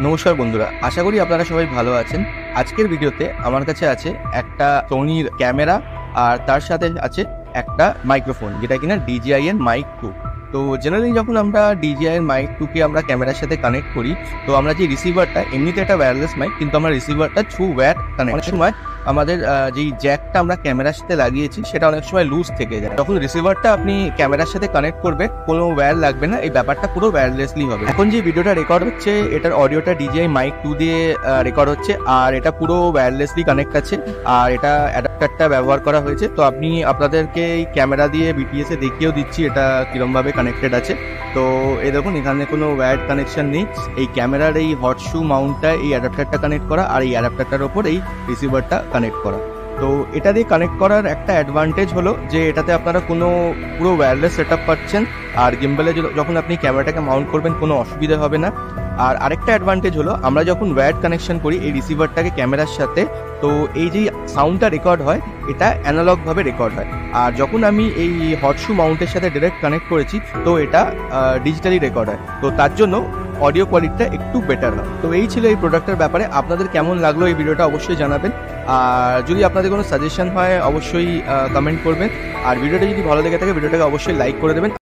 নমস্কার বন্ধুরা, আশা করি আপনারা সবাই ভালো আছেন। আজকের ভিডিওতে আমার কাছে আছে একটা সোনির ক্যামেরা আর তার সাথে আছে একটা মাইক্রোফোন, যেটা কিনা DJI এর মাইক 2। তো জেনারেলি যখন আমরা DJI এর মাইক 2 কে আমরা ক্যামেরার সাথে কানেক্ট করি, তো আমরা যে রিসিভারটা, এমনিতে একটা ওয়্যারলেস মাইক, কিন্তু আমরা রিসিভারটা থ্রু ওয়্যার কানেক্ট। অনেক সময় আমাদের যেই জ্যাকটা আমরা ক্যামেরার সাথে লাগিয়েছি সেটা অনেক সময় লুজ থেকে যায়। যখন রিসিভারটা আপনি ক্যামেরার সাথে কানেক্ট করবে, কোনো ওয়্যার লাগবে না, এই ব্যাপারটা পুরো ওয়্যারলেসলি হবে। এখন যে ভিডিওটা রেকর্ড হচ্ছে, এটার অডিওটা DJI মাইক 2 দিয়ে রেকর্ড হচ্ছে, আর এটা পুরো ওয়্যারলেসলি কানেক্ট আছে, আর এটা অ্যাডাপ্টারটা ব্যবহার করা হয়েছে। তো আপনাদেরকে এই ক্যামেরা দিয়ে BTS এ দেখিয়েও দিচ্ছি এটা কিরমভাবে কানেক্টেড আছে। তো এই দেখুন, এখানে কোনো ওয়্যার কানেকশন নেই। এই ক্যামেরার এই হট শু মাউন্টটা এই অ্যাডাপ্টারটা কানেক্ট করা, আর এই অ্যাডাপ্টারটার ওপর এই রিসিভারটা কানেক্ট করা। তো এটা দিয়ে কানেক্ট করার একটা অ্যাডভান্টেজ হলো যে এটাতে আপনারা কোনো পুরো ওয়্যারলেস সেটআপ পাচ্ছেন, আর গিম্বলে যখন আপনি ক্যামেরাটাকে মাউন্ট করবেন কোনো অসুবিধা হবে না। আর আরেকটা অ্যাডভান্টেজ হলো, আমরা যখন ওয়্যার কানেকশন করি এই রিসিভারটাকে ক্যামেরার সাথে, তো এই যে সাউন্ডটা রেকর্ড হয় এটা অ্যানালগভাবে রেকর্ড হয়। আর যখন আমি এই হট শু মাউন্টের সাথে ডাইরেক্ট কানেক্ট করেছি, তো এটা ডিজিটালি রেকর্ড হয়। তো তার জন্য অডিও কোয়ালিটিটা একটু বেটার হয়। তো এই ছিল এই প্রোডাক্টের ব্যাপারে। আপনাদের কেমন লাগলো এই ভিডিওটা অবশ্যই জানাবেন, আর যদি আপনাদের কোনো সাজেশন হয় অবশ্যই কমেন্ট করবেন। আর ভিডিওটা যদি ভালো লেগে থাকে ভিডিওটাকে অবশ্যই লাইক করে দেবেন।